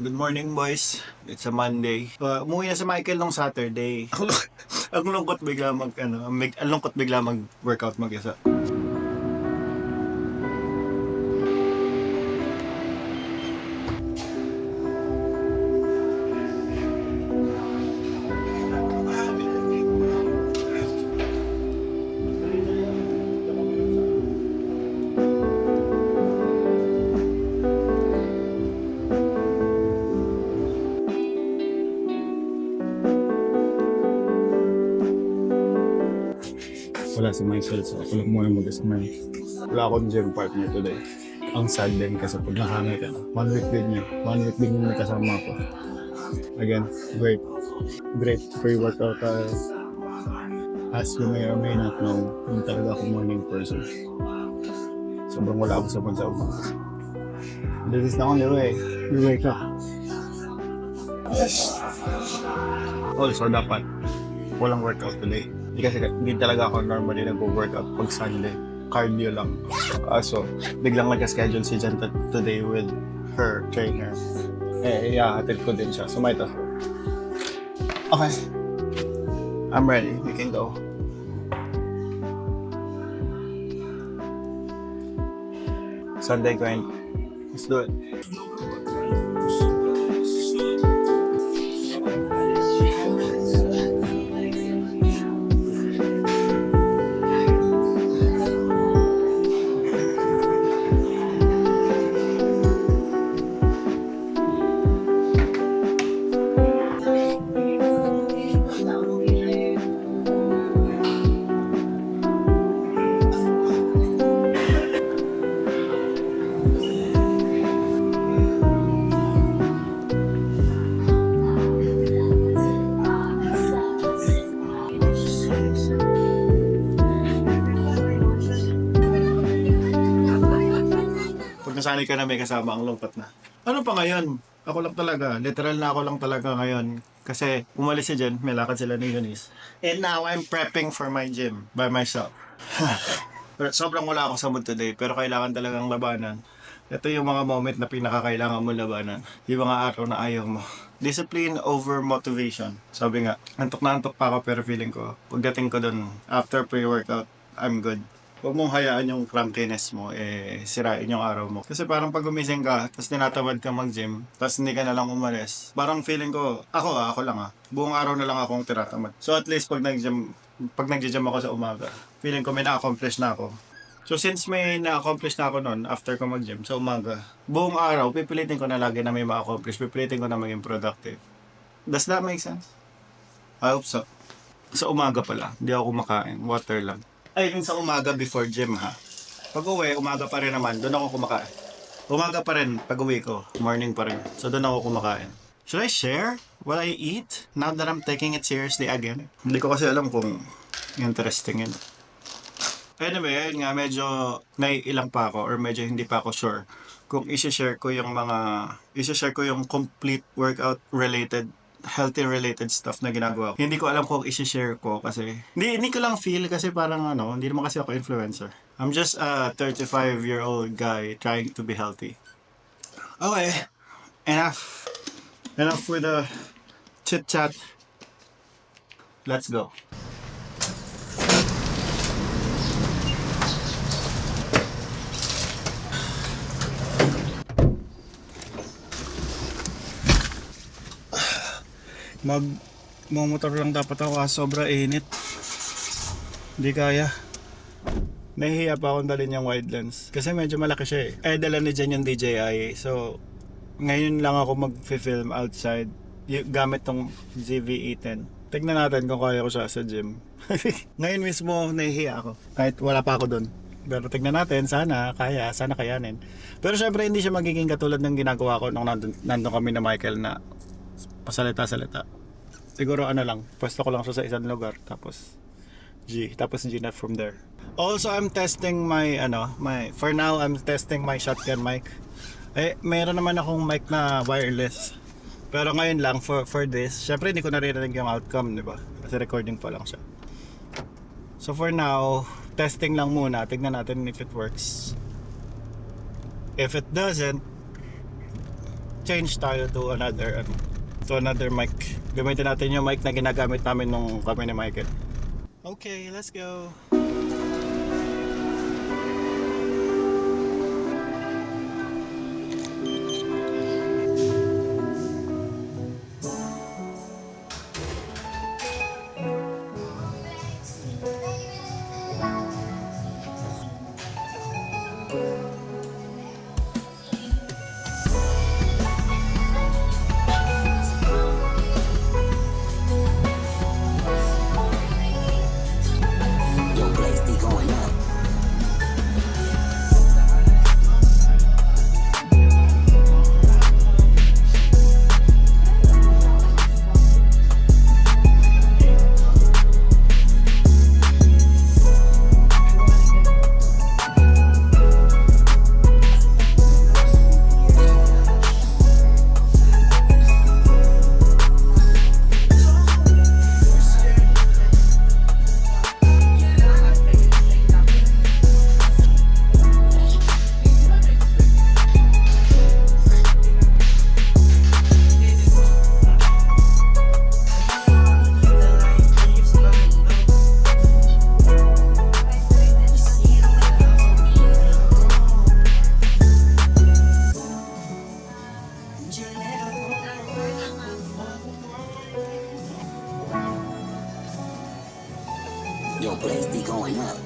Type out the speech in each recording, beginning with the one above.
Good morning, boys. It's a Monday. Umuwi na si Michael nung Saturday. Ang lungkot bigla ang lungkot bigla mag-workout mag-isa. Wala si Michael, so ako lang muna mag-isma. Wala akong gym partner today. Ang sad din kasi pag nakamay ka na. 1 week din niya. 1 week din yung nakasama ko. Again, great pre-workout. As you may or may not know, hindi talaga ako morning person. Sobrang wala ako sa pagsauma. This is the only way. You wake up. Also, dapat walang workout today. Hindi talaga ako normally nag-workout pag Sunday. Cardio lang. So, biglang nag-schedule si Jen today with her trainer. Hatid ko din siya. So, might as well. Okay. I'm ready. We can go. Sunday grind. Let's do it. Nasanay ka na may kasama ang lungkot na. Ano pa ngayon? Ako lang talaga. Literal na ako lang talaga ngayon. Kasi umalis si Jen, may lakad sila ni Eunice. And now I'm prepping for my gym by myself. Pero sobrang wala ako sa mood today, pero kailangan talagang labanan. Ito yung mga moment na pinakakailangan mo labanan. Yung mga araw na ayaw mo. Discipline over motivation. Sabi nga, antok na antok pa ako pero feeling ko, pagdating ko dun, after pre-workout, I'm good. Huwag mong hayaan yung crankiness mo, sirain yung araw mo. Kasi parang pag gumising ka, tapos tinatamad ka mag-gym, tapos hindi ka na lang umalis, parang feeling ko, ako lang buong araw na lang akong tinatamad. So at least pag nag-gym ako sa umaga, feeling ko may na-accomplish na ako. So since may na-accomplish na ako noon, after ko mag-gym, sa umaga, buong araw, pipilitin ko na lagi na may ma-accomplish, pipilitin ko na maging productive. Does that make sense? I hope so. Sa umaga pala, hindi ako kumakain, water lang. Ay, sa umaga before gym ha. Pag uwi, umaga pa rin naman, doon ako kumakain. Umaga pa rin, pag uwi ko, morning pa rin. So doon ako kumakain. Should I share what I eat now that I'm taking it seriously again? Hindi ko kasi alam kung interesting yun. Anyway, ayun nga, medyo naiilang pa ako or medyo hindi pa ako sure kung isi-share ko yung complete workout related healthy related stuff na ginagawa ko. Hindi ko alam kung isi-share ko kasi hindi ko lang feel kasi parang hindi naman kasi ako influencer. I'm just a 35-year-old guy trying to be healthy. Okay, enough with the chit chat. Let's go. Magmomotor lang dapat ako kasi sobra init. Hindi kaya. Nahihiya pa akong dalhin yung wide lens. Kasi medyo malaki siya dala ni Jen yung DJI. So, ngayon lang ako mag-film outside gamit tong ZV-E10. Tignan natin kung kaya ko siya sa gym. Ngayon mismo nahihiya ako. Kahit wala pa ako dun. Pero tignan natin, sana kayanin. Pero syempre hindi siya magiging katulad ng ginagawa ko nung nandun kami na Michael na pasalita-salita. Siguro pwesto ko lang siya sa isang lugar tapos G na from there. Also, I'm testing for now I'm testing my shotgun mic. Meron naman akong mic na wireless. Pero ngayon lang for this, syempre hindi ko naririnig yung outcome, di ba? Kasi recording pa lang siya. So for now, testing lang muna. Tignan natin if it works. If it doesn't, change tayo to another mic. Gamitin natin yung mic na ginagamit namin nung kami ni Michael. Okay, let's go. Your place be going up. Your place be going up.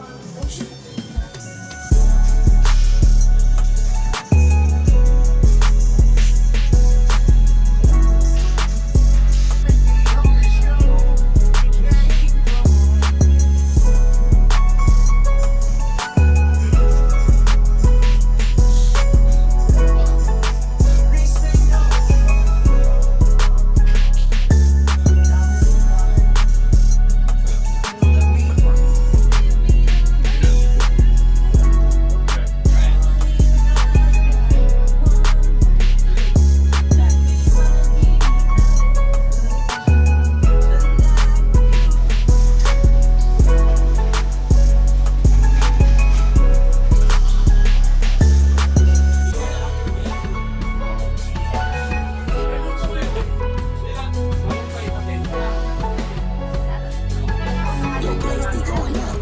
Your place be going up.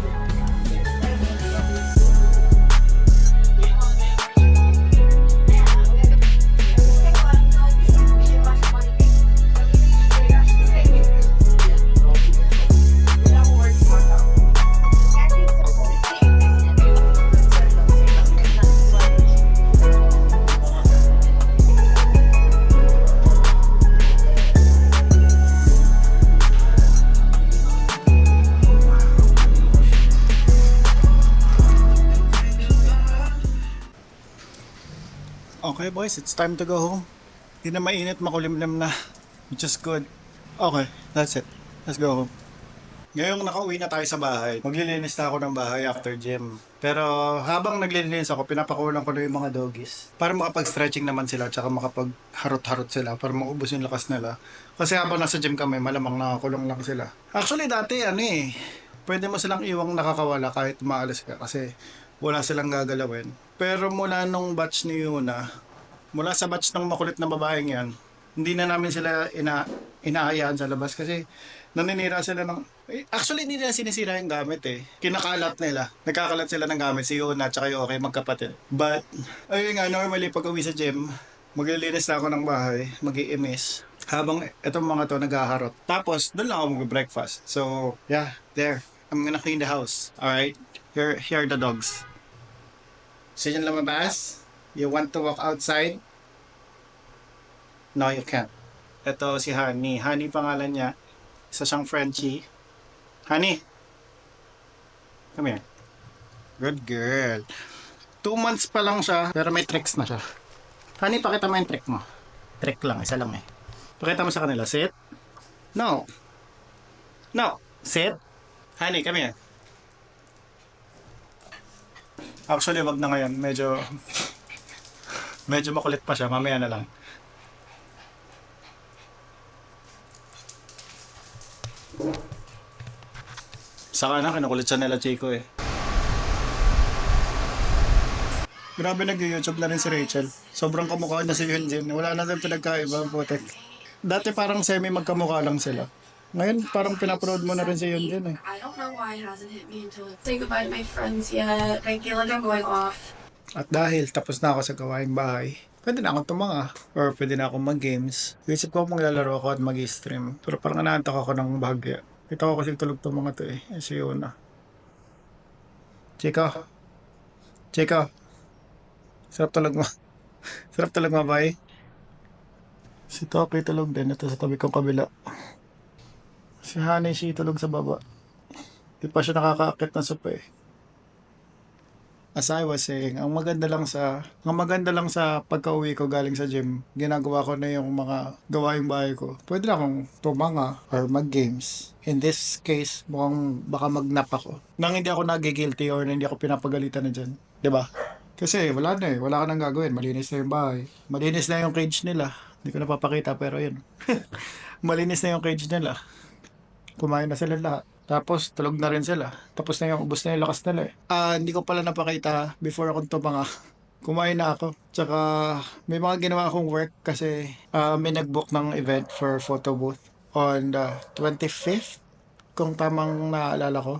Okay boys, it's time to go home. Hindi na mainit, makulimlim na. Which is good. Okay, that's it. Let's go home. Ngayong nakauwi na tayo sa bahay, maglilinis na ako ng bahay after gym. Pero habang naglilinis ako, pinapakulang ko na yung mga doggies. Para makapag-stretching naman sila, tsaka makapag-harot-harot sila, para maubos yung lakas nila. Kasi habang nasa gym kami, malamang nakakulong lang sila. Actually dati pwede mo silang iwang nakakawala kahit maalis ka kasi wala silang gagalawin. Pero mula nung batch ni Yuna, mula sa batch ng makulit na babaeng yan, hindi na namin sila inaayaan sa labas kasi naninira sila ng... Actually, hindi nila sinisira yung gamit Kinakalat nila. Nagkakalat sila ng gamit. Si Yuna at yung okay, magkapatid. But, ayun nga, normally pag uwi sa gym, maglilinis na ako ng bahay, mag-iimis. Habang itong mga to naghaharot. Tapos, doon lang ako mag-breakfast. So, yeah, there. I'm gonna clean the house. Alright? Here are the dogs. Gusto nyo lumabas? You want to walk outside? No, you can't. Ito si Honey. Honey pangalan niya. Isa siyang Frenchie. Honey! Come here. Good girl. 2 months pa lang siya, pero may tricks na siya. Honey, pakita mo yung trick mo. Trick lang, isa lang Pakita mo sa kanila. Sit. No. No. Sit. Honey, come here. Actually, wag na ngayon. Medyo makulit pa siya. Mamaya na lang. Saka na, kinukulit siya nila Chico Grabe nag-YouTube na rin si Rachel. Sobrang kamukha na si Hyunjin. Wala na rin pinagkaiba, putek. Dati parang semi magkamukha lang sila. Ngayon parang pinaproud mo na rin si Hyunjin eh. I don't know why it hasn't hit me until say goodbye to my friends yet. I feel like I'm going off. At dahil tapos na ako sa gawaing bahay, pwede na akong tumanga or pwede na akong mag-games. Isip ko maglalaro ako at mag-stream. Pero parang naantok ako ng bahagya. Kita ko kasi tulog to mga to eh. Si Yuna. Chika. Chika. Sarap tulog mo. Sarap tulog mo, bay. Si Toki tulog din. Ito sa tabi kong kabila. Si Honey, si tulog sa baba. Di pa siya nakakaakit na sopa eh. As I was saying, ang maganda lang sa pagka-uwi ko galing sa gym, ginagawa ko na yung mga gawaing bahay ko. Pwede na akong tumanga or mag-games. In this case, mukhang baka mag-nap ako. Nang hindi ako nagigilty or hindi ako pinapagalitan na dyan. 'Di ba? Kasi wala na eh. Wala ka nang gagawin. Malinis na yung bahay. Malinis na yung cage nila. Hindi ko napapakita pero yun. Malinis na yung cage nila. Kumain na sila lahat. Tapos, tulog na rin sila. Tapos na yung ubos na yung lakas nila eh. Hindi ko pala napakita before akong tumanga. Kumain na ako. Tsaka, may mga ginawa akong work kasi may nag-book ng event for photo booth on the 25th. Kung tamang naaalala ko.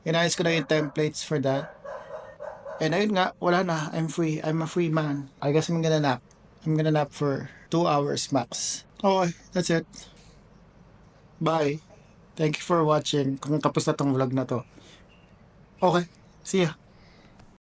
Inayos ko na yung templates for that. And ayun nga, wala na. I'm free. I'm a free man. I guess I'm gonna nap. I'm gonna nap for 2 hours max. Okay, that's it. Bye. Thank you for watching. Kung tapos na tong vlog na to. Okay, see ya.